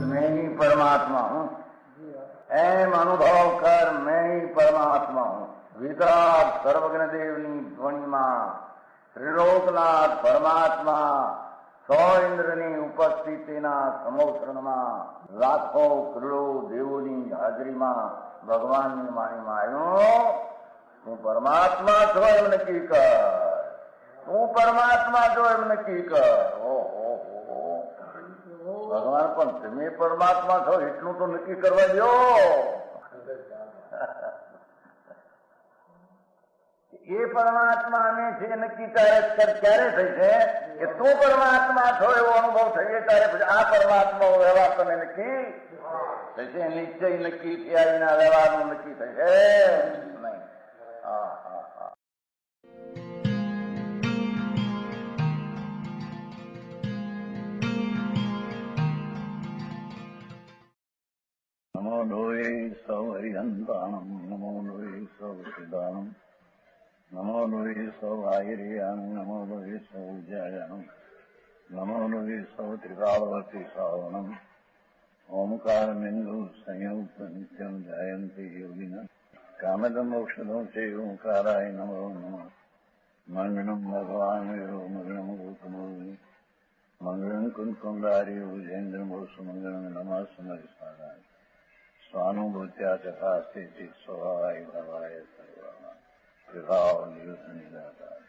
मैं ही परमात्मा हूँ, एम अनुभव कर मैं ही परमात्मा हूँ। वितराग सर्वज्ञ देवनी ध्वनिमा त्रिलोकनाथ परमात्मा सौ इंद्રની ઉપસ્થિતિના સમોત્સવમાં લાખો કરોડો દેવોની હાજરીમાં ભગવાનની વાણીમાં આવ્યો, તું પરમાત્મા છો એમ નક્કી કર, તું પરમાત્મા છો એમ નક્કી કર. ઓહો, ભગવાન પણ તમે પરમાત્મા છો એટલું તો નક્કી કરવા દો. એ પરમાત્માને છે નક્કી ક્યારે થઈ છે કે તું પરમાત્મા છો એવો અનુભવ થઈએ ત્યારે પછી આ પરમાત્મા વ્યવહાર તને નક્કી થશે. નિશ્ચય નક્કી થયા વિના વ્યવહારનું નક્કી થશે નહીં. હા હા હા. નમો લોહે સૌ હરિહંતાણમ, નમો લોહે સૌ સિદ્ધાણમ, નમો લોહે સૌ આયર્યાણમ, નમો લોહે સૌ જયાણમ, નમો લોહે સૌ ત્રિકાળવતી શ્રાવણમ. ઓમકાર બિંદુ સંયુક્ત નિત્યમ જાયંતી યોગિના કામદમ મોક્ષદમ છે ઓંકારાય નમો નમઃ. મંગળમ ભગવાન વિરો મંગળમ ગૌતમોર્મિ મંગળમ કુંકુંડારી ભુજેન્દ્ર મોક્ષ મંગળમ નમઃ સમરિસ્વારાય સ્વાનુભૂત્યા તથા સ્થિતિ સ્વભાવાય ભવાય સર્વા વિભાવ નિયુદ્ધ નિરાકાર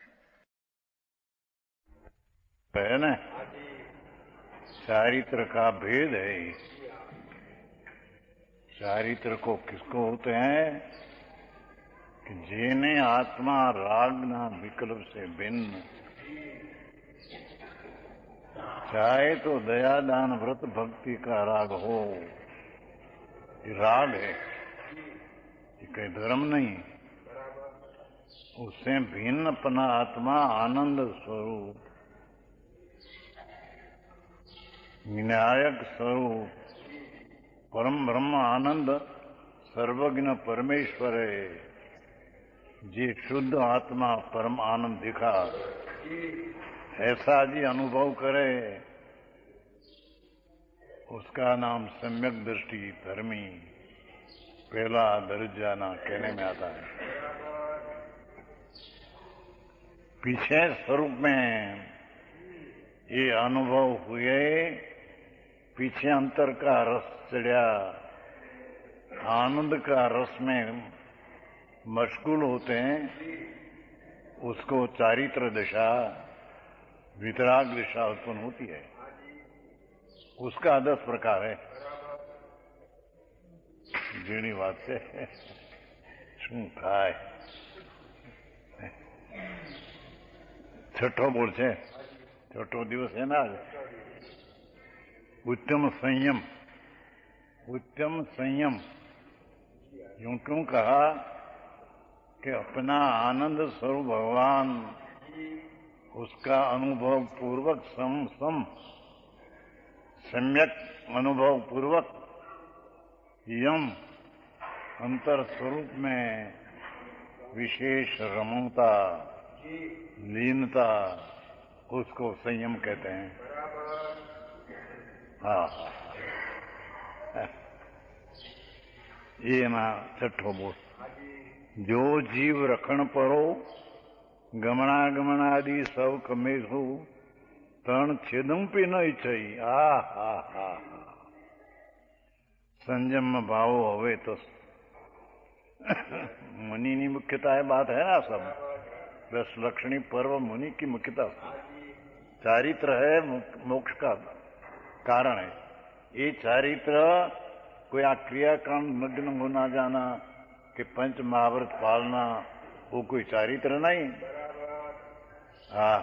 है ना. चारित्र का भेद है. चारित्र को किसको होते हैं कि जेने आत्मा रागना विकल्प से भिन्न, चाहे तो दया दान व्रत भक्ति का राग हो, ये राग है, ये कोई धर्म नहीं. उससे भिन्न अपना आत्मा आनंद स्वरूप विनायक स्वरूप परम ब्रह्म आनंद सर्वज्ञ परमेश्वर है. जी शुद्ध आत्मा परम आनंद दिखा ऐसा जी अनुभव करे उसका नाम सम्यक दृष्टि धर्मी पहला दर्जाना कहने में आता है. पीछे स्वरूप में ये अनुभव हुए, पीछे अंतर का रस चढ़ा, आनंद का रस में मशगूल होते हैं, उसको चारित्र दशा वितराग दशा उत्पन्न होती है. उसका 10 प्रकार है. जीणी बात से શું થાય. છઠ્ઠો બોલ છે, છઠ્ઠો દિવસ है ना. उत्तम संयम. उत्तम संयम यूं क्यों कहा कि अपना आनंद स्वरूप भगवान उसका अनुभव पूर्वक सम्यक अनुभव पूर्वक यम अंतर स्वरूप में विशेष रमणता लीनता उसको संयम कहते हैं. हाँ ये ना छठो बोल. जो जीव रखण परो गमनागमनादि सब कमेशु तण छेदंपी न इच्छई. आ हा हा संयम भावो हवे तो मुनि की मुख्यता है. बात है ना सब 10 लक्षणी पर्व मुनि की मुख्यता. चारित्र है मोक्ष का कारण है. ये चारित्र कोई आ क्रियाकांड मग्न होना जाना कि पंच महाव्रत पालना वो कोई चारित्र नहीं. हाँ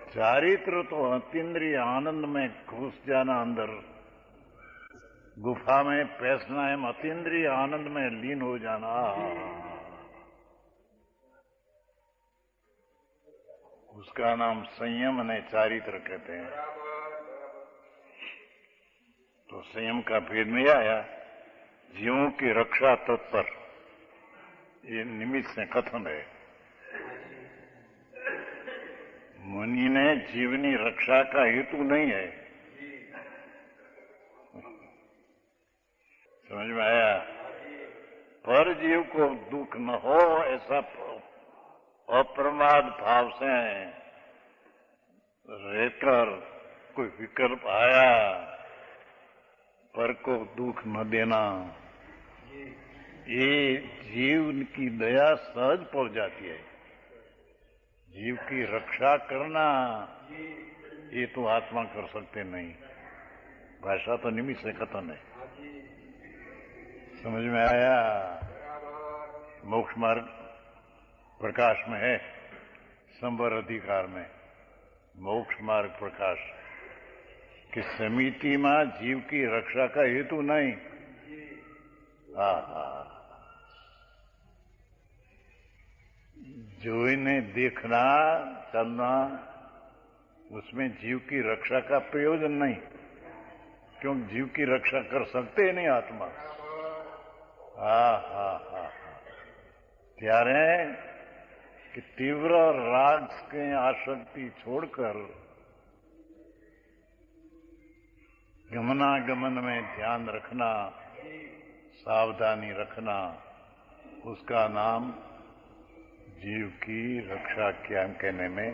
चारित्र तो अतीन्द्रिय आनंद में घुस जाना, अंदर गुफा में पैसना है, अतीन्द्रिय आनंद में लीन हो जाना. उसका नाम संयम ने चारित्र कहते हैं. तो संयम का भेद में आया जीवों की रक्षा तत्पर, ये निमित्त से कथन है। मुनि ने जीवनी रक्षा का हेतु नहीं है। समझ में आया? पर जीव को दुख न हो ऐसा अप्रमाद भाव से रहकर कोई विकल्प आया, पर को दुख न देना, ये जीव की दया सहज पड़ जाती है। जीव की रक्षा करना ये तो आत्मा कर सकते नहीं, भाषा तो निमित्त से कथन है। समझ में आया? मोक्ष मार्ग प्रकाश में है, संवर अधिकार में मोक्ष मार्ग प्रकाश कि समिति में जीव की रक्षा का हेतु नहीं। जो इन्हें देखना चलना, उसमें जीव की रक्षा का प्रयोजन नहीं, क्योंकि जीव की रक्षा कर सकते नहीं आत्मा। त्यारे कि तीव्र राग के आसक्ति छोड़कर गमनागमन में ध्यान रखना, सावधानी रखना, उसका नाम जीव की रक्षा क्या कहने में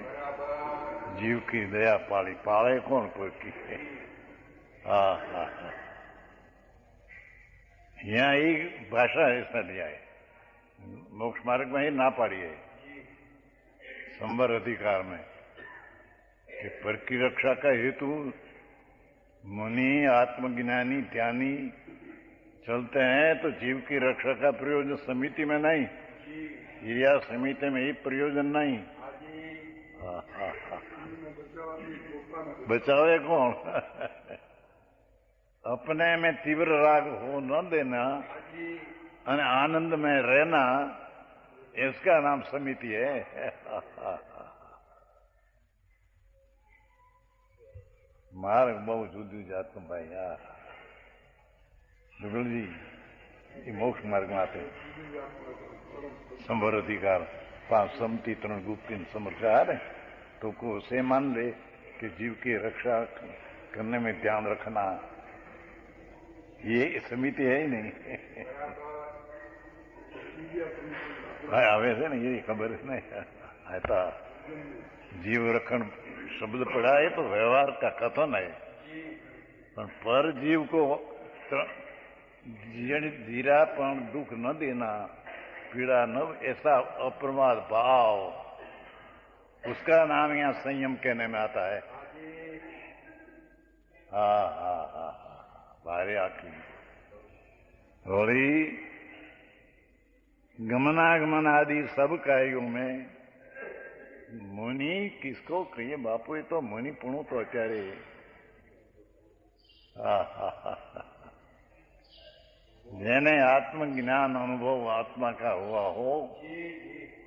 जीव की दया पाली। पाले कौन कोई की? यहाँ एक भाषा ऐसा दिया है, मोक्ष मार्ग में ही ना पाड़ी है, संवर अधिकार में, कि पर की रक्षा का हेतु मुनि आत्मज्ञानी ध्यानी चलते हैं तो जीव की रक्षा का प्रयोजन समिति में नहीं, या समिति में ही प्रयोजन नहीं। बचावे कौन? अपने में तीव्र राग हो न देना और आनंद में रहना, इसका नाम समिति है। मार्ग बहुत जुदी जात भाई यार जुगल जी, ये मोक्ष मार्ग में आते संवर अधिकार 5 समति 3 गुप्ति समर्चार है, तो को से मान ले कि जीव की रक्षा करने में ध्यान रखना, ये समिति है ही नहीं। भाई आवे से ना ये खबर नहीं आता। जीव रखन शब्द पड़ा है तो व्यवहार का कथन है, पर जीव को जीरापन दुख न देना, पीड़ा न, ऐसा अप्रमाद भाव, उसका नाम यहाँ संयम कहने में आता है। भारे आखी होली गमनागमन आदि सब कार्यों में मुनि किसको कहिए बापू? ये तो मुनि पुणु तो अत्यारे જેને आत्मज्ञान अनुभव आत्मा का हुआ हो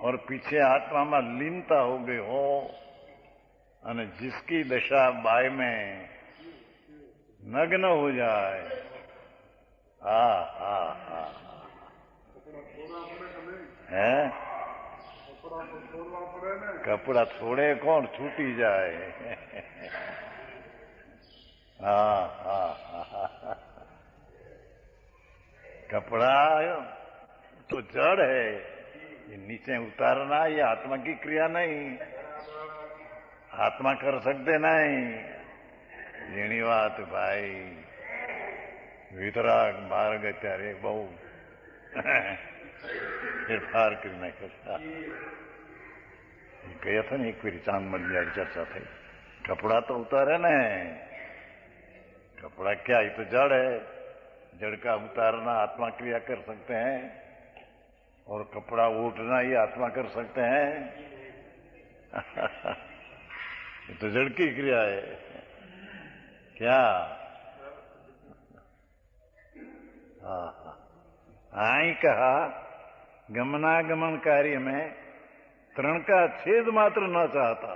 और पीछे आत्मा में लीनता हो गई हो, और जिसकी दशा बाय में नग्न हो जाए, है कपड़ा छोड़े कौन? छूटी जाए। कपड़ा तो जड़ है, ये नीचे उतारना ये आत्मा की क्रिया नहीं, आत्मा कर सकते नहीं। જેની વાત ભાઈ વિતરાગ માર્ગ અત્યારે બહુ ફેરફાર કરી નાખ્યો છે। ગયા था ને एक फेरी चांद मंदिर चर्चा थी, कपड़ा तो उतारे ने, कपड़ा क्या, ये तो जड़ है, जड़ का उतारना आत्मा क्रिया कर सकते हैं, और कपड़ा उठना ये आत्मा कर सकते हैं। ये तो जड़ की क्रिया है क्या? आई कहा गमनागमन कार्य में तृण का छेद मात्र न चाहता।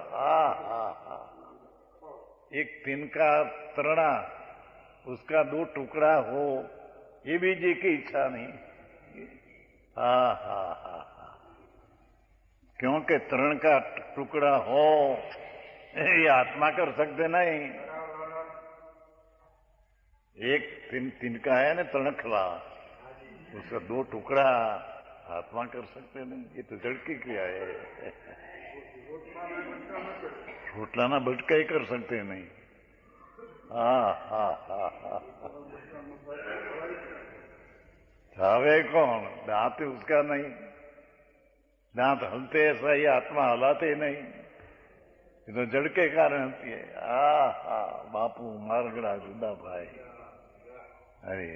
एक तिनका तृणा, उसका 2 टुकड़ा हो ये भी जी की इच्छा नहीं। हा, क्योंकि तृण का टुकड़ा हो ये आत्मा कर सकते नहीं। एक तिनका है ना तृणखला, उसका 2 टुकड़ा आत्मा कर सकते नहीं। ये तो जड़ की क्रिया है। छोटलाना बटका ही कर सकते नहीं। हा। छावे कौन? दांत उसका नहीं, दांत हलते ऐसा ही आत्मा हलाते नहीं। ये तो जड़ के कारण होती है। बापू मारगड़ा जुदा भाई। अरे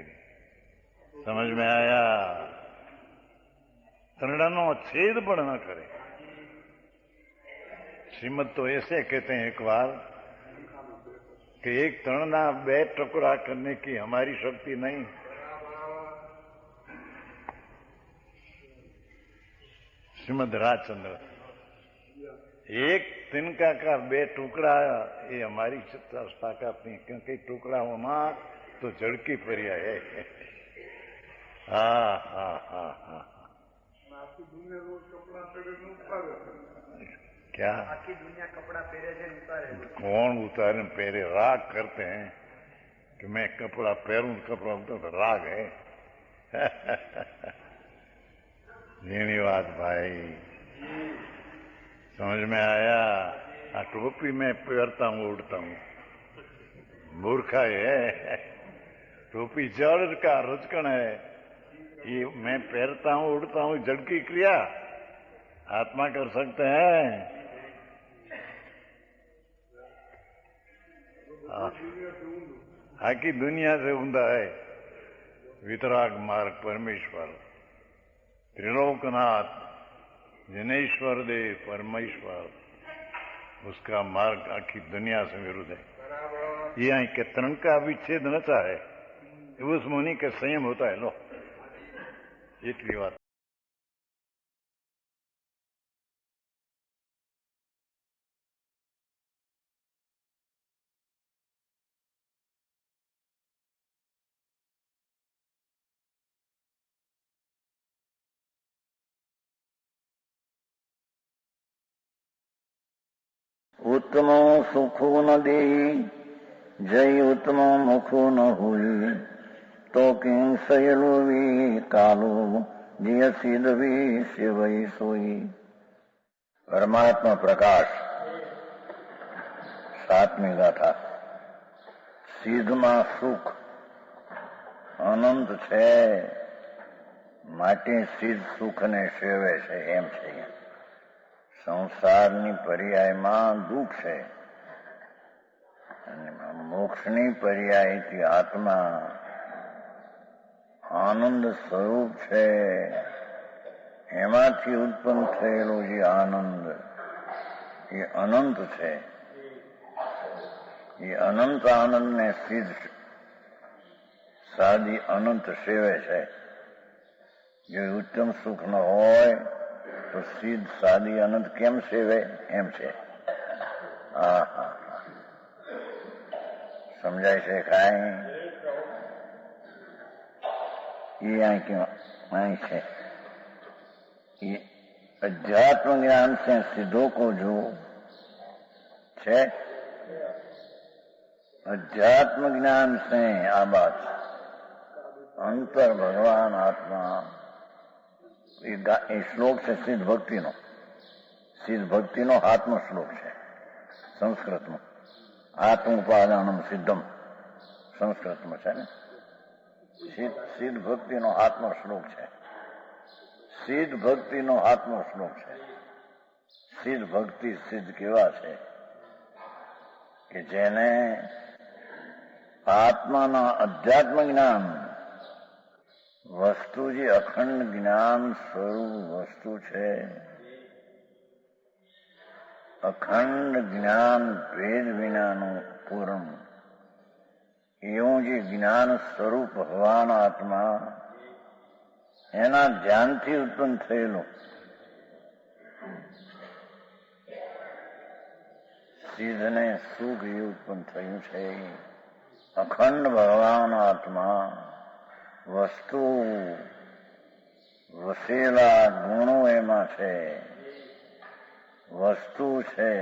समझ में आया? तृणनो छेद पण न करे। श्रीमद तो ऐसे कहते हैं एक बार कि एक तृणना 2 टुकड़ा करने की हमारी शक्ति नहीं। श्रीमद राजचंद्र, एक तिनका का 2 टुकड़ा ये हमारी ताकत नहीं, क्योंकि टुकड़ा होना तो जड़ की पर्याय है। हा। क्या आखी दुनिया कपड़ा पहरे છે ઉતારે? कौन उतारे पहरे? राग करते हैं कि मैं कपड़ा पहरूं, कपड़ा उतारूं, राग है। झीणी बात भाई, समझ में आया? टोपी मैं पहनता हूँ उड़ता हूँ, मूर्खा है। टोपी जड़ का रचकन है। ये मैं पहनता हूँ उड़ता हूँ जड़ की क्रिया आत्मा कर सकते हैं। आखी दुनिया से ऊंधा है वितराग मार्ग परमेश्वर, त्रिलोकनाथ, जिनेश्वर देव परमेश्वर, उसका मार्ग आखी दुनिया से विरुद्ध है। ये અહીં के तरण का विच्छेद न चाहे, उस मुनि के संयम होता है। लो इतनी बात। उत्तमो सुखो न दे, जय उत्तमो मुखो न हुई, तो किं सयलो वे कालो, जिय सिद्ध वे शिवई सोई। परमात्मा प्रकाश 7મી ગાથા। સિદ્ધમાં સુખ અનંત છે, માટે સિદ્ધ સુખને સેવે છે એમ છે। સંસારની પર્યાયમાં દુઃખ છે અને મોક્ષની પર્યાયથી આત્મા આનંદ સ્વરૂપ છે। એમાંથી ઉત્પન્ન થયેલો જે આનંદ એ અનંત છે। એ અનંત આનંદને સિદ્ધ સાદી અનંત સેવે છે। જો ઉત્તમ સુખ ન હોય તો સિદ્ધ સાદી અનંત કેમ સેવે એમ છે। સમજાય છે કાંઈ? એ અહીં છે। ये अध्यात्म ज्ञान से सिद्धों को जो है, अध्यात्म ज्ञान से आ बात अंतर भगवान आत्मा। ये श्लोक से सिद्ध भक्ति नो 7મો श्लोक है संस्कृत में। आत्मोपादानम सिद्धम संस्कृत में है ने। सिद्ध भक्ति नो 7મો श्लोक है। सिद्ध भक्ति नो 7મો श्लोक है। सिद्ध भक्ति सिद्ध केवा છે કે જેને આત્માના અધ્યાત્મ જ્ઞાન વસ્તુ જે અખંડ જ્ઞાન સ્વરૂપ વસ્તુ છે, અખંડ જ્ઞાન ભેદ વિનાનું પૂર્ણ એવું જે જ્ઞાન સ્વરૂપ ભગવાન આત્મા એના ધ્યાનથી ઉત્પન્ન થયેલું સિદ્ધને સુખ એ ઉત્પન્ન થયું છે। અખંડ ભગવાન આત્મા વસ્તુ વસેલા ગુણો એમાં છે. વસ્તુ છે,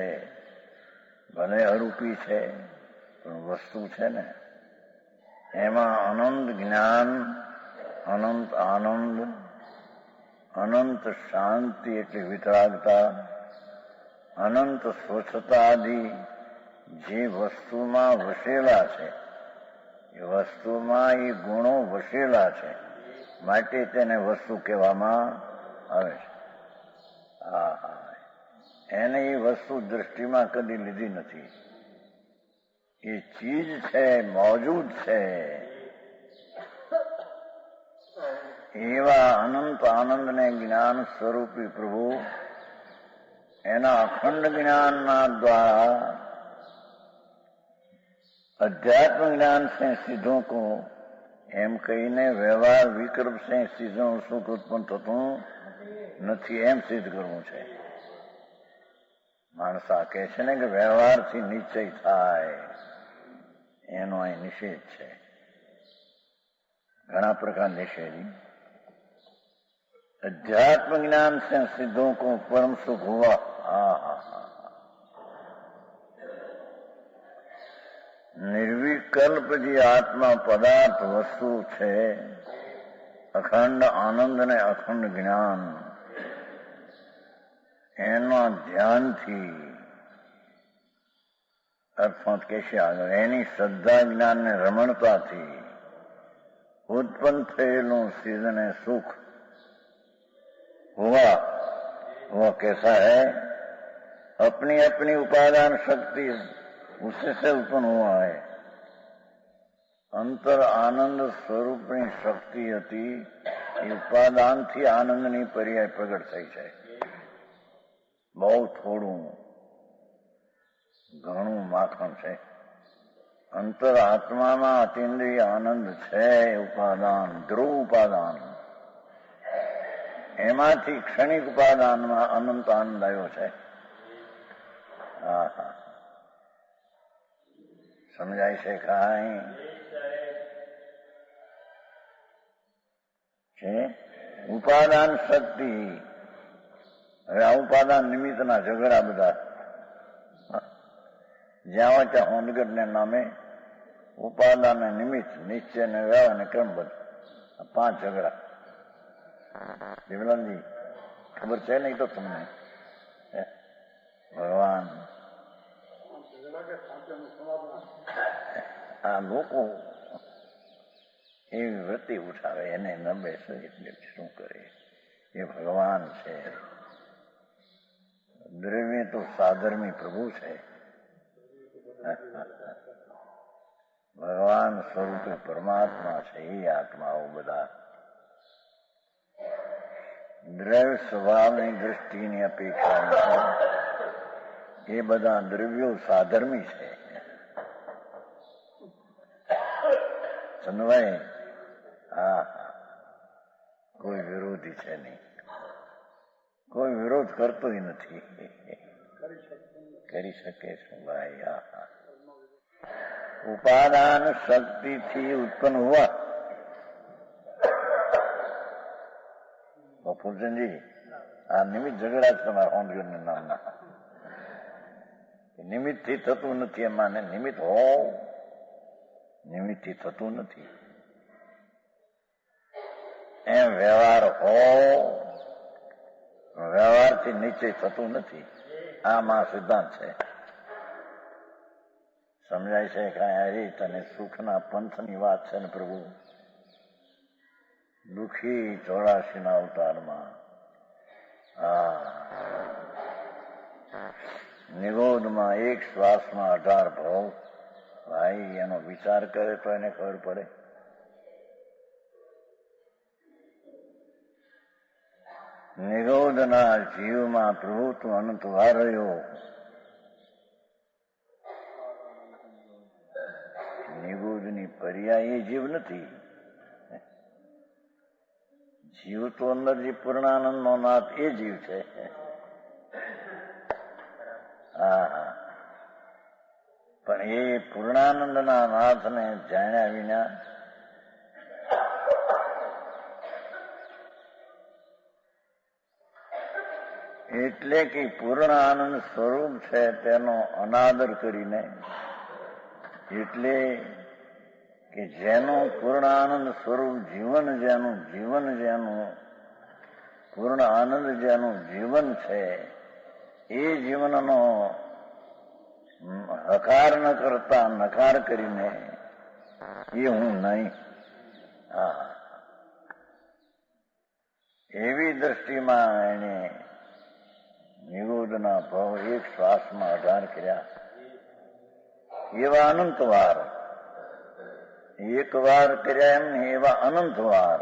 ભલે અરૂપી છે પણ વસ્તુ છે ને, એમાં અનંત જ્ઞાન, અનંત આનંદ, અનંત શાંતિ એટલે વિતરાગતા, અનંત સ્વચ્છતા આદિ જે વસ્તુમાં વસેલા છે, એ વસ્તુમાં એ ગુણો વસેલા છે, માટે તેને વસ્તુ કહેવામાં આવે છે. એને એ વસ્તુ દૃષ્ટિમાં કદી લીધી નથી. એ ચીજ છે, મોજૂદ છે. એવા અનંત આનંદને જ્ઞાન સ્વરૂપી પ્રભુ એના અખંડ જ્ઞાનના દ્વારા अध्यात्म ज्ञान से सिद्धों को एम कहीने व्यवहार विकल्प से सिद्धों सुख उत्पन्न थતું નથી એમ સિદ્ધ કરવું છે. માણસ આ કહે છે ને કે વ્યવહારથી નિશ્ચય થાય, એનો અહીં નિષેધ છે. ઘણા પ્રકાર નિષેધી. अध्यात्म ज्ञान से सिद्धों को परम सुख हुआ. નિર્વિકલ્પ જે આત્મા પદાર્થ વસ્તુ છે, અખંડ આનંદ ને અખંડ જ્ઞાન, એના ધ્યાનથી અર્થાત કહેશે આગળ, એની શ્રદ્ધા જ્ઞાન ને રમણતાથી ઉત્પન્ન થયેલું સિદ્ધ ને સુખ हुआ. वो कैसा है? अपनी अपनी उपादान शक्ति उससे उत्पन्न हुआ है. અંતર આનંદ સ્વરૂપની શક્તિ હતી, એ ઉપાદાનથી આનંદની પર્યાય પ્રગટ થઈ છે. બહુ થોડું ઘણું માખણ છે. અંતર આત્મામાં અતિન્દ્રિય આનંદ છે, ઉપાદાન, ધ્રુવ ઉપાદાન. એમાંથી ક્ષણિક ઉપાદાનમાં અનંત આનંદ આવ્યો છે. સમજાય છે કાંઈ? છે ઉપાદાન શક્તિ. હવે આ ઉપાદાન નિમિત્તના ઝઘડા બધા જ્યાં ત્યાં હોંદગઢ ને નામે ઉપાદાન નિમિત્ત, નિશ્ચય ને વ્યવહાર અને ક્રમબદ્ધ, 5 ઝઘડા. વિમલનજી ખબર છે નહીં તો તમને? ભગવાન આ લોકો એવી વૃત્તિ ઉઠાવે, એને ન બેસે એટલે શું કરે? એ ભગવાન છે. દ્રવ્ય તો સાધર્મી પ્રભુ છે. ભગવાન સ્વરૂપે પરમાત્મા છે. એ આત્માઓ બધા દ્રવ્ય સ્વભાવની દૃષ્ટિની અપેક્ષા એ બધા દ્રવ્યો સાધર્મી છે. સમવાય? કોઈ વિરોધી છે નહીં, કોઈ વિરોધ કરતો નથી. કરી શકે શું ભાઈ? ઉપાદાન શક્તિથી ઉત્પન્ન હુઆ. પૂજનજી, આ નિમિત્ત ઝઘડા જ તમારા હોંદગઢ નામના. નિમિત્ત થી થતું નથી. એમાં નિમિત્ત હો, નિમિત્ત થી થતું નથી. એમ વ્યવહાર હો, વ્યવહારથી નિશ્ચય થતું નથી. આમાં સિદ્ધાંત છે. સમજાય છે કાંઈ? આ રીત અને સુખના પંથની વાત છે ને પ્રભુ. દુઃખી 84 અવતારમાં નિરોધમાં એક શ્વાસમાં 18 ભાવ. ભાઈ એનો વિચાર કરે તો એને ખબર પડે. નિરોધના જીવમાં પ્રભુ તું અનંત વાર રહ્યો. નિરોધની પર્યાય એ જીવ નથી. જીવ તો અંદર જે પૂર્ણાનંદનો નાથ એ જીવ છે. પણ એ પૂર્ણાનંદના નાથને જાણ્યા વિના એટલે કે પૂર્ણ આનંદ સ્વરૂપ છે તેનો અનાદર કરીને, એટલે કે જેનું પૂર્ણ આનંદ સ્વરૂપ જીવન જેનું પૂર્ણ આનંદ જેનું જીવન છે એ જીવનનો હકાર ન કરતા નકાર કરીને એ હું નહીં, એવી દ્રષ્ટિમાં એને નિરોધના ભાવ એક શ્વાસમાં 18 કર્યા. એવા અનંતવાર, એક વાર કર્યા એમ ને એવા અનંતવાર.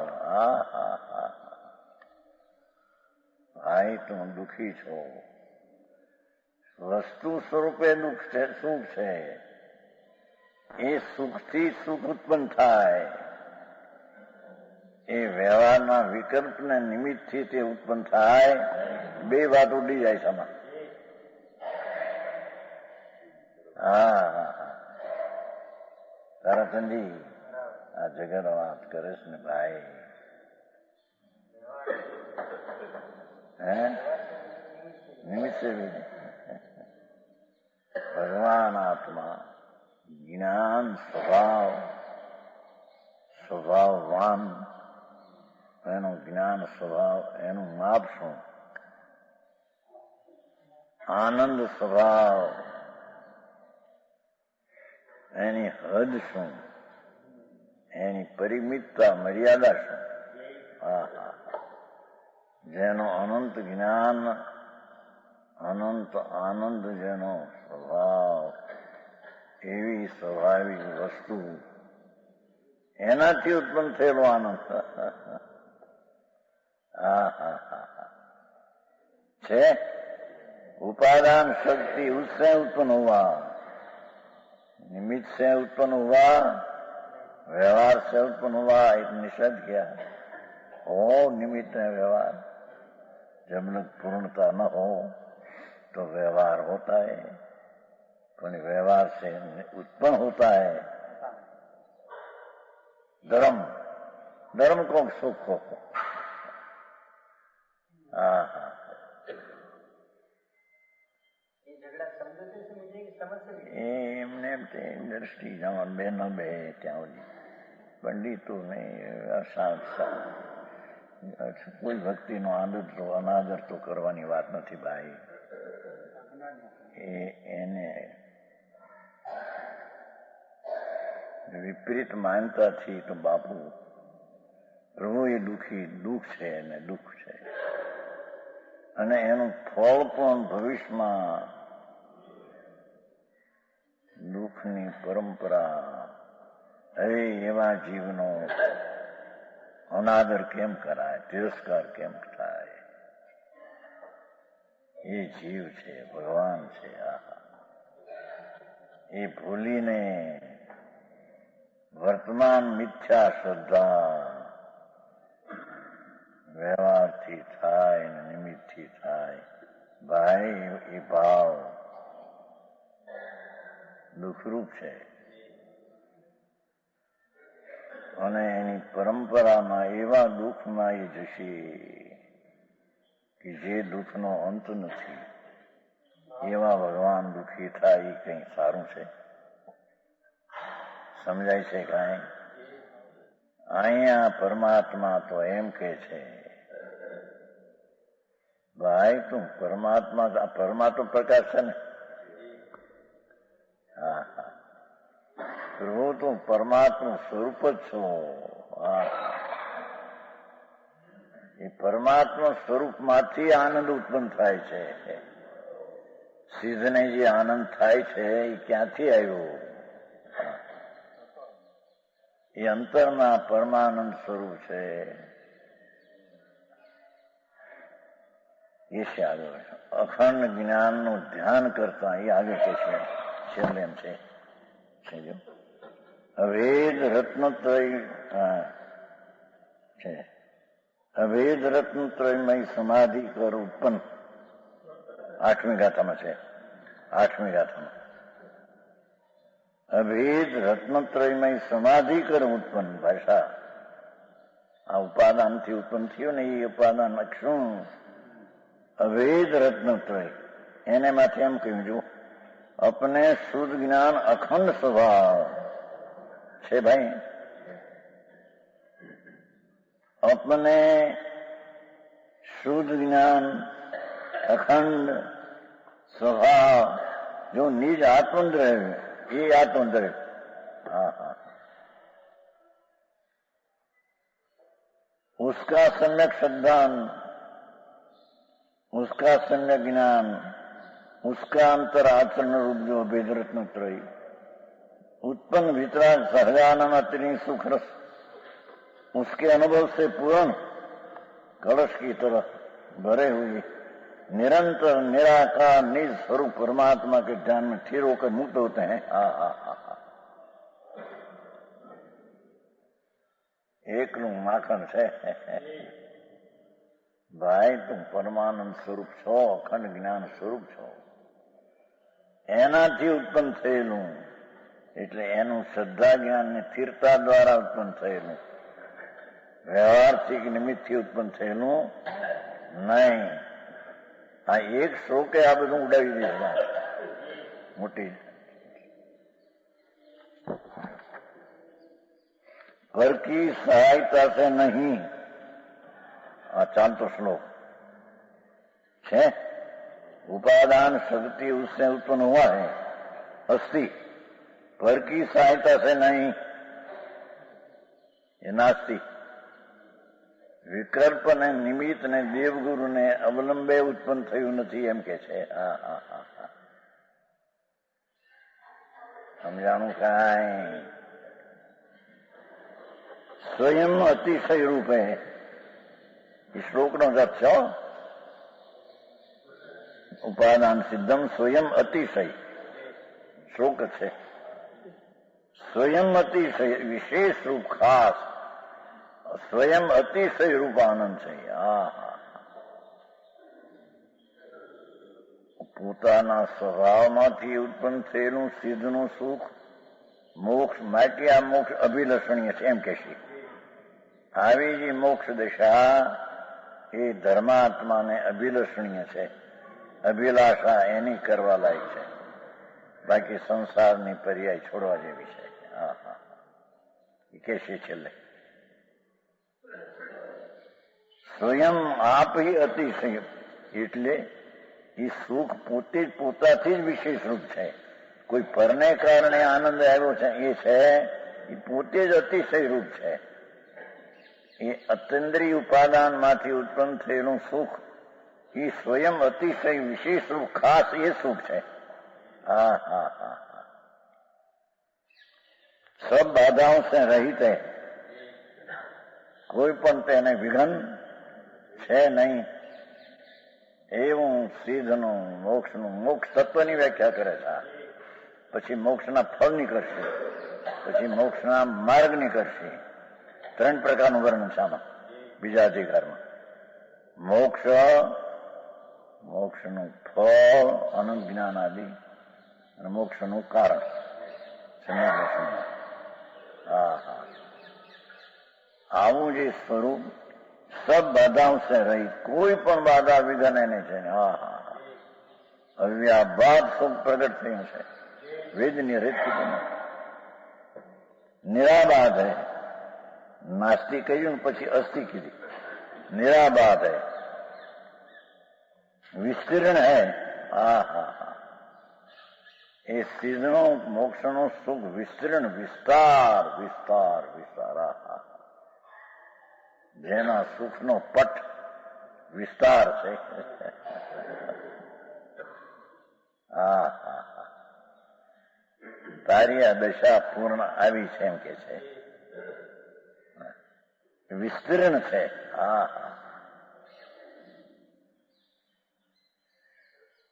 ભાઈ તું દુઃખી છો, વસ્તુ સ્વરૂપે દુઃખ છે, સુખ છે. એ સુખથી સુખ ઉત્પન્ન થાય, એ વ્યવહારના વિકલ્પને નિમિત્તથી તે ઉત્પન્ન થાય. બે વાત ઉડી જાય સમા. તારાચંદી આ જગત વાત કરે છે ને ભાઈ, નિમિત્ત ભગવાન આત્મા જ્ઞાન સ્વભાવવાન, એનું જ્ઞાન સ્વભાવ, એનું માપ શું? આનંદ સ્વભાવ, એની હદ શું? એની પરિમિતતા, મર્યાદા શું? જેનો અનંત જ્ઞાન, અનંત આનંદ જેનો સ્વભાવ, એવી સ્વાભાવિક વસ્તુ, એનાથી ઉત્પન્ન થયેલો આનંદ છે. उपादान शक्ति उससे उत्पन्न हुआ, निमित्त से उत्पन्न हुआ, व्यवहार से उत्पन्न हुआ. एक निषेध किया हो निमित्त है व्यवहार. जब तक पूर्णता न हो तो व्यवहार होता है, पर व्यवहार से उत्पन्न होता है धर्म. धर्म को सुख को એમને દ્રષ્ટિ બે ન બે ત્યાં સુધી પંડિતો ને કોઈ ભક્તિનો અનાદર તો કરવાની વાત નથી ભાઈ. એને વિપરીત માનતાથી તો બાપુ પ્રભુ એ દુઃખ છે અને દુઃખ છે, અને એનું ફળ પણ ભવિષ્યમાં દુઃખની પરંપરા. હવે એવા જીવનો અનાદર કેમ કરાય, તિરસ્કાર કેમ થાય? એ જીવ છે, ભગવાન છે. એ ભૂલીને વર્તમાન મિથ્યા શ્રદ્ધા વ્યવહારથી થાય ને નિમિત્તથી થાય. ભાઈ એ ભાવ દુઃખરૂપ છે, અને એની પરંપરામાં એવા દુઃખમાં એ જશે કે જે દુઃખનો અંત નથી. એવા ભગવાન દુઃખી થાય એ કંઈ સારું છે? સમજાય છે કાંઈ? અહીંયા પરમાત્મા તો એમ કે છે ભાઈ તું પરમાત્મા તો પ્રકાશ છે ને. પ્રભુ તું પરમાત્મા સ્વરૂપ જ છો. એ પરમાત્મા સ્વરૂપમાંથી આનંદ ઉત્પન્ન થાય છે. સિદ્ધને જે આનંદ થાય છે એ ક્યાંથી આવ્યો? એ અંતરના પરમાનંદ સ્વરૂપ છે. એ છે આગળ અખંડ જ્ઞાનનું ધ્યાન કરતા એ આગળ કે છે છેલ્લે એમ છે અભેદ રત્નત્રય છે. અભેદ રત્નત્રયમય સમાધિ કર ઉત્પન્ન 8મી ગાથામાં છે. 8મી ગાથામાં અભેદ રત્નત્રયમય સમાધિ કર ઉત્પન્ન. ભાષા આ ઉપાદાનથી ઉત્પન્ન થયું ને એ ઉપાદાન શું? અભેદ રત્નત્રય એને માથે એમ કહ્યું જો अपने शुद्ध ज्ञान अखंड स्वभाव છે ભાઈ अपने शुद्ध ज्ञान अखंड स्वभाव जो निज आत्मद्रव्य ये आत्मद्रव्य हाँ हाँ उसका सम्यक श्रद्धान उसका सम्यक ज्ञान उसका अंतर आचरण रूप जो भेद रत्न त्रय उत्पन्न वितराग सहजानंद अतिरिक्त सुख रस उसके अनुभव से पूर्ण कलश की तरह भरे हुए निरंतर निराकार निज स्वरूप परमात्मा के ध्यान में स्थिर होकर मुक्त होते हैं। એકલું માખણ છે ભાઈ તું પરમાનંદ સ્વરૂપ છો અખંડ જ્ઞાન સ્વરૂપ છો એનાથી ઉત્પન્ન થયેલું એટલે એનું શ્રદ્ધા જ્ઞાન ની સ્થિરતા દ્વારા ઉત્પન્ન થયેલું વ્યવહારથી નિમિત્તથી ઉત્પન્ન થયેલું નહીં। આ એક શ્લોકે આ બધું ઉડાવી દીધું મોટી पर की सहायता से नहीं चालतो श्लोक है उपादान शक्ति उससे उत्पन्न हुआ है अस्थि पर की सहायता से नहीं ये नास्ति विकल्प ने निमित्त ने देवगुरु ने अवलंबे उत्पन्न थયું નથી એમ કે છે। સમજાણું કાંઈ स्वयं अतिशय रूप है इस श्लोक नो अर्थ छो उपादान सिद्धम स्वयं अतिशय श्लोक है स्वयं अतिशय विशेष रूप खास स्वयं अतिशय रूप आनंद है। પોતાના સ્વભાવમાંથી ઉત્પન્ન થયેલું સિદ્ધનું સુખ મોક્ષ માટે આ મોક્ષ અભિલષણીય છે એમ કહેશે। આવી જે મોક્ષ દશા એ ધર્માત્માને અભિલષણીય છે અભિલાષા એની કરવા લાયક છે બાકી સંસારની પર્યાય છોડવા જેવી છે। એ કહેશે છેલ્લે સ્વયં આપ ही અતિશય એટલે એ સુખ પોતે જ પોતાથી જ વિશેષ રૂપ છે કોઈ પરને કારણે આનંદ આવ્યો છે એ છે એ પોતે જ અતિશય રૂપ છે એ અતેન્દ્રિય ઉપાદાન માંથી ઉત્પન્ન થયેલું સુખ એ સ્વયં અતિશય વિશેષ રૂપ ખાસ એ સુખ છે। सब बाधाओं से रहित है कोई पण તેને વિઘન છે નહીં એવું સિદ્ધનું મોક્ષનું મોક્ષ તત્વની વ્યાખ્યા કરે છે પછી મોક્ષના ફળ નીકળશે પછી મોક્ષના માર્ગ નીકળશે। 3 પ્રકારનું વર્ણન છે આમાં બીજા અધિકારમાં મોક્ષ મોક્ષનું ફળ અનંત જ્ઞાન આદિ અને મોક્ષનું કારણ આવું જે સ્વરૂપ सब बाधाओं से रहित कोई पण बाधा विघन नहीं છે। અવ્યાબાદ સુખ પ્રગટ થયું છે વેદની રીત કીધું નિરાબાદ है नास्ति કહ્યું પછી અસ્થિ કીધી निराबाद है विस्तीर्ण है। એ સિદ્ધનો મોક્ષનો સુખ વિસ્તીર્ણ વિસ્તાર વિસ્તાર વિસ્તાર જેના સુખનો પટ વિસ્તાર છે। તારી આ દશા પૂર્ણ આવી છે એમ કે છે વિસ્તીર્ણ છે।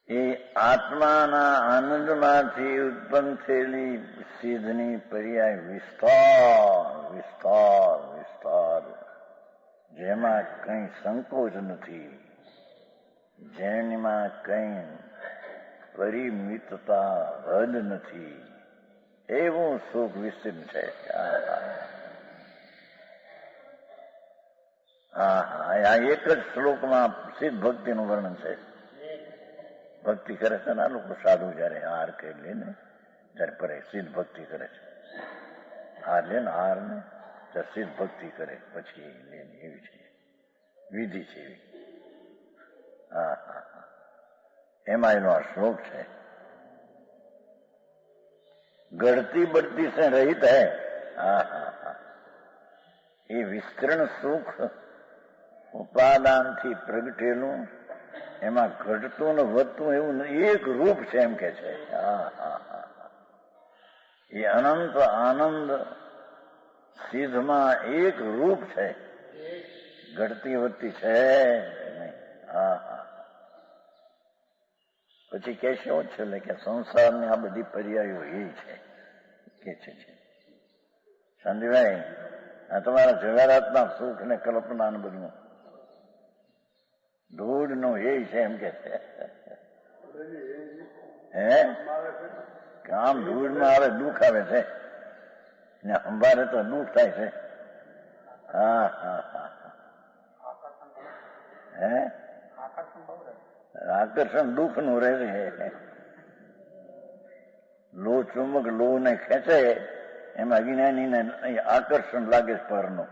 એ આત્માના આનંદમાંથી ઉત્પન્ન થયેલી સિદ્ધની પર્યાય વિસ્તાર વિસ્તાર વિસ્તાર જેમાં કઈ સંકોચ નથી જેમાં કઈ પરિમિતતા હદ નથી એવું સુખ વિસ્તીર્ણ છે। હા હા, આ એક જ શ્લોકમાં સિદ્ધ ભક્તિનું વર્ણન છે. ભક્તિ કરે છે ને આ લોકો સાધુ જયારે હાર કે લે ને ત્યારે પરે સિદ્ધ ભક્તિ કરે છે. હાર લે ને હાર ને ત્યારે સિદ્ધ ભક્તિ કરે પછી લે ને એવી છે વિધિ છે એવી. હા હા હા, એમાં એનો આ શ્લોક છે. ગળતી બળતી સે રહિત હૈ. હા હા હા, એ વિસ્તરણ સુખ ઉપાદાનથી પ્રગટેલું, એમાં ઘટતું ને વધતું એવું એક રૂપ છે એમ કે છે. હા હા હા, એ અનંત આનંદ સિદ્ધમાં એક રૂપ છે, ઘટતી વધતી છે નહીં. હા હા, પછી કે શું છે કે સંસારની આ બધી પર્યાયો એ છે કે છે. શાંતિભાઈ, આ તમારા જવાહરાતના સુખ ને કલ્પના ને બધું ધૂળ નું એ છે એમ કે છે. હે કામ ધૂળમાં આવે દુઃખ આવે છે ને અંબારે તો દુઃખ થાય છે. હા હા હા, હે આકર્ષણ દુઃખ નું રહે છે. લો ચુંબક લો ને ખેંચે એમાં અજ્ઞાની ને આકર્ષણ લાગે પરનું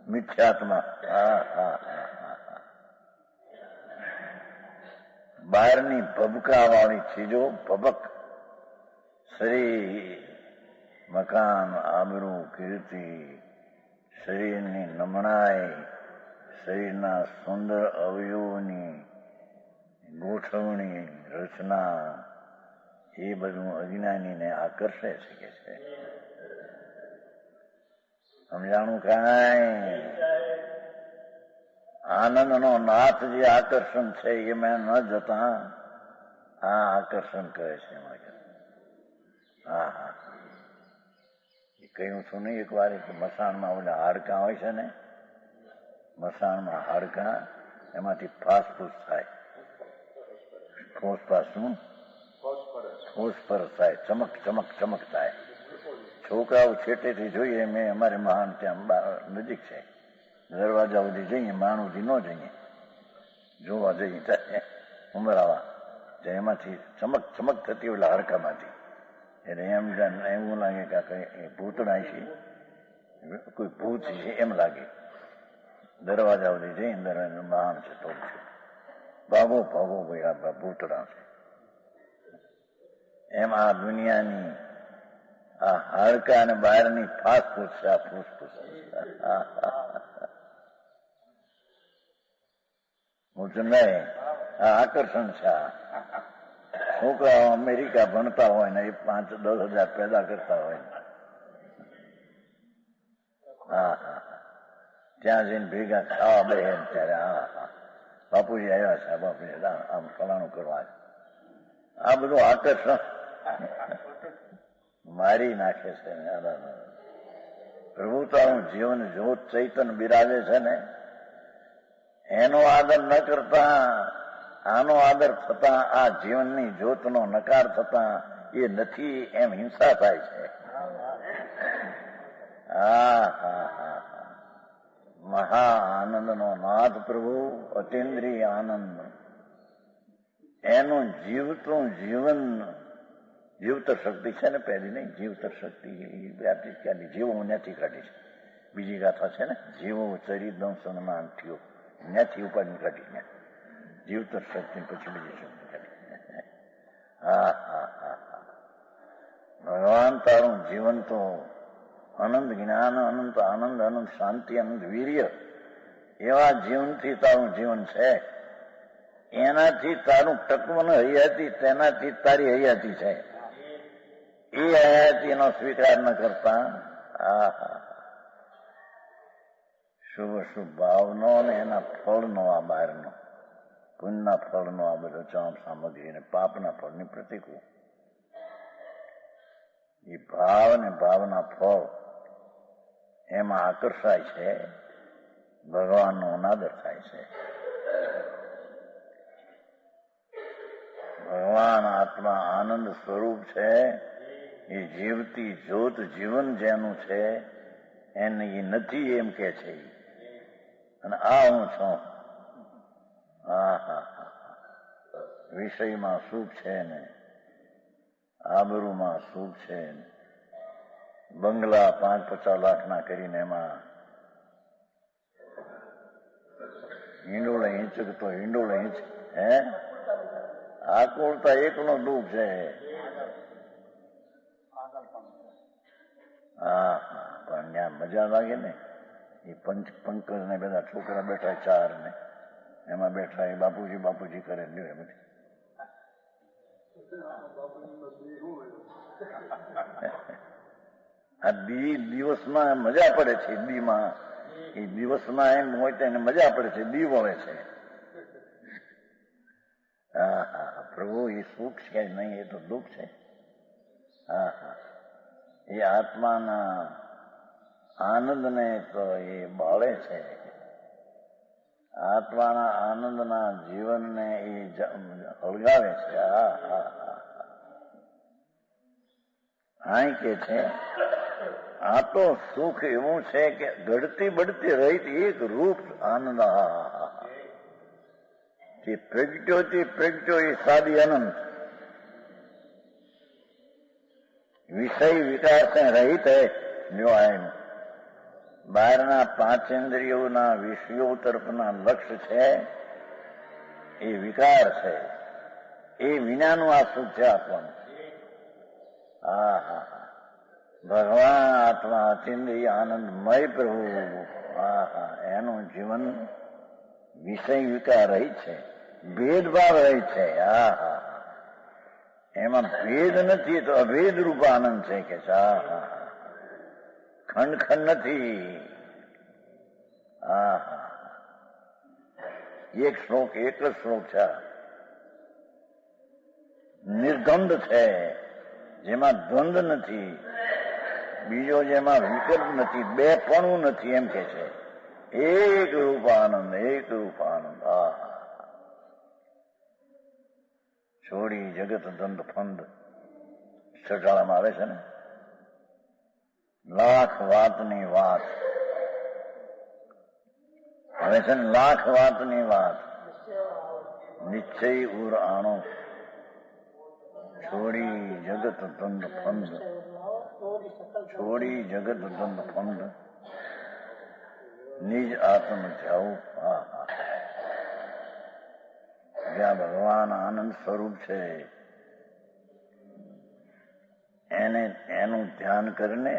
મિથ્યાત્મા. હા હા હા, બહારની ભબકા વાળી ચીજો ભબક, શરીર, મકાન, આબરૂ, કીર્તિ, શરીરની નમણાઈ, શરીરના સુંદર અવયવોની ગોઠવણી રચના, એ બધું અજ્ઞાનીને આકર્ષે છે કે છે. સમજાણું કાંઈ? આનંદનો નાથ જે આકર્ષણ છે એમાં ન જતા આ આકર્ષણ કરે છે એમાં. હા હા, એ કહ્યું છું નહીં એક વાર કે મસાણમાં ઓલા હાડકાં હોય છે ને, મસાણમાં હાડકાં એમાંથી ફાસફૂસ થાય, ફોસફાસનું ફોસ્ફરસ થાય, ચમક ચમક ચમક થાય. છોકરાઓ છેટેથી જોઈએ, મેં અમારે મહાન ત્યાં નજીક છે, દરવાજા સુધી જઈએ, માણુથી ન જઈએ, જોવા જઈએ ત્યારે ઉમરાવા એમાંથી ચમક ચમક થતી ઓલા હાડકામાંથી. એટલે એમ એવું લાગે કે કઈ ભૂતડા છે, કોઈ ભૂત છે એમ લાગે. દરવાજા સુધી જઈને દરવાજા મહાન છે તો છે, ભાગો ભાગો ભાઈ આ ભૂતડા છે. એમ આ દુનિયાની આ હાડકા અને બહારની ફાસફૂસ છે, આ ફૂસફૂસ. નહીં, આ આકર્ષણ છે. છોકરાઓ અમેરિકા ભણતા હોય ને એ 5-10 હજાર પેદા કરતા હોય ને, હા હા, ત્યાં જઈને ભેગા ખાવા બે ત્યારે હા હા બાપુજી આવ્યા છે, બાપુજી આમ ફલાણું કરવા, આ બધું આકર્ષણ મારી નાખે છે. પ્રભુ તારું જીવન જોત ચૈતન બિરાજે છે ને, એનો આદર ન કરતા આનો આદર થતા આ જીવનની જ્યોતનો નકાર થતા એ નથી એમ હિંસા થાય છે. હા હા હા, મહા આનંદનો નાથ પ્રભુ, અતિન્દ્રિય આનંદ, એનું જીવતું જીવન, જીવતર શક્તિ છે ને પહેલી નહીં, જીવતર શક્તિ ક્યાંથી જીવો ત્યાંથી કાઢી છે. બીજી ગાથા છે ને, જીવો ચરી દંશનમાં થયો ત્યાંથી ઉપાડી કાઢી ને જીવતર શક્તિ પછી બીજી શક્તિ કાઢી. હા હા હા હા, ભગવાન તારું જીવન તો અનંત જ્ઞાન, અનંત આનંદ, અનંત શાંતિ, અનંત વીર્ય એવા જીવનથી તારું જીવન છે. એનાથી તારું ટકવું હૈયાતી, તેનાથી તારી હૈયાતી છે. એ હયાતીનો સ્વીકાર ન કરતા હા હા, શુભ શુભ ભાવનો અને એના ફળનો, આ બહારનો પુણ્યના ફળનો આ બધો ચાંપ સામગ્રી અને પાપના ફળની પ્રતિકુ, એ ભાવ અને ભાવના ફળ એમાં આકર્ષાય છે, ભગવાનનો અનાદર થાય છે. ભગવાન આત્મા આનંદ સ્વરૂપ છે, એ જીવતી જ્યોત જીવન જેનું છે એને એ નથી એમ કે છે. અને આ હું છું. વિષયમાં સુખ છે ને, આબરૂમાં સુખ છે ને, બંગલા 5-50 લાખના કરીને એમાં હિંડોળે હિંચકતો હિંડોળે હિંચ હે આકુળતા એકનો દુઃખ છે. હા પણ ત્યાં મજા લાગે ને. એ પંકજ ને બધા છોકરા બેઠા 4 ને એમાં બેઠા એ બાપુજી બાપુજી કરે ને બધી આ દિવસમાં મજા પડે છે. દીમાં એ દિવસમાં એમ હોય તો એને મજા પડે છે. દી વળે છે. પ્રભુ એ સુખ છે નહીં, એ તો દુઃખ છે. એ આત્માના આનંદને તો એ બાળે છે. આત્માના આનંદના જીવનને એ હળગાવે છે. આ કે છે આ તો સુખ એવું છે કે ઘડતી બળતી રહિત એક રૂપ આનંદ. તે પ્રગટ્યો એ સાદી અનંત વિષય વિકાર से रहित है. जो आए બહારના 5 ઇન્દ્રિયોના વિષયો તરફના લક્ષ્ય છે એ વિકાર છે. એ વિનાનું આ સુખ છે આપણને. ભગવાન આત્મા અતિન્દ્રિય આનંદમય પ્રભુ. એનું જીવન વિષય વિકાર રહિત છે, ભેદભાવ રહિત છે. એમાં ભેદ નથી તો અભેદ રૂપ આનંદ છે કે ખંડ ખંડ નથી. એક શ્લોક એક જ શ્લોક છે. નિર્દ્વંદ છે, જેમાં દ્વંદ નથી. બીજો જેમાં વિકલ્પ નથી, બે પણ નથી. એમ કે છે એક રૂપ આનંદ, એક રૂપ આનંદ. છોડી જગત દંડ ફંદ છટાળામાં આવે છે ને. લાખ વાતની વાત આવે છે ને, લાખ વાતની વાત નિશ્ચય ઉર આણો. છોડી જગત દંડ ફંદ, છોડી જગત દંડ ફંદ નિજ આત્મ જાઉં. જ્યાં ભગવાન આનંદ સ્વરૂપ છે એનું ધ્યાન કરીને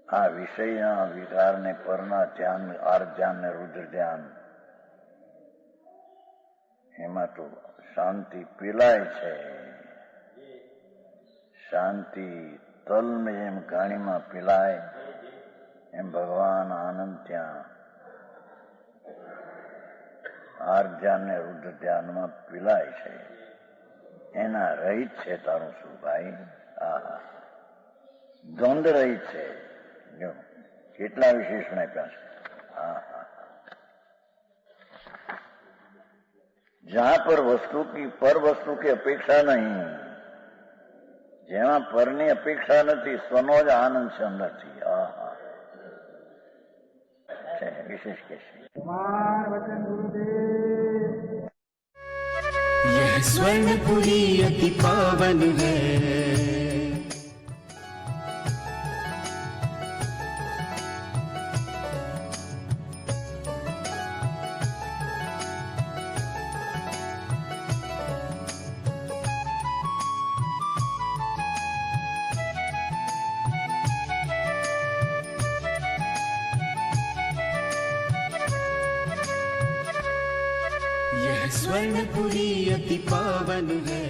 આ વિષયના વિકારને પરના ધ્યાન, આર ધ્યાન ને રુદ્ર ધ્યાન, એમાં તો શાંતિ પીલાય છે. શાંતિ તલને જેમ કાણીમાં પીલાય એમ ભગવાન આનંદ ત્યાં આર ધ્યાન ને રુદ્ર ધ્યાનમાં પીલાય છે. એના રહિત છે તારું શું ભાઈ. દ્વંદ રહિત છે. જો કેટલા વિશેષણ આપ્યા છે. જહાં પર પર વસ્તુ की અપેક્ષા નહીં, જેમાં પરની અપેક્ષા નથી, સ્વનો જ આનંદ છે અંદરથી. વિશેષ કે છે यह स्वर्णपुरी अति पावन है. यह स्वर्णपुरी अति पावन है.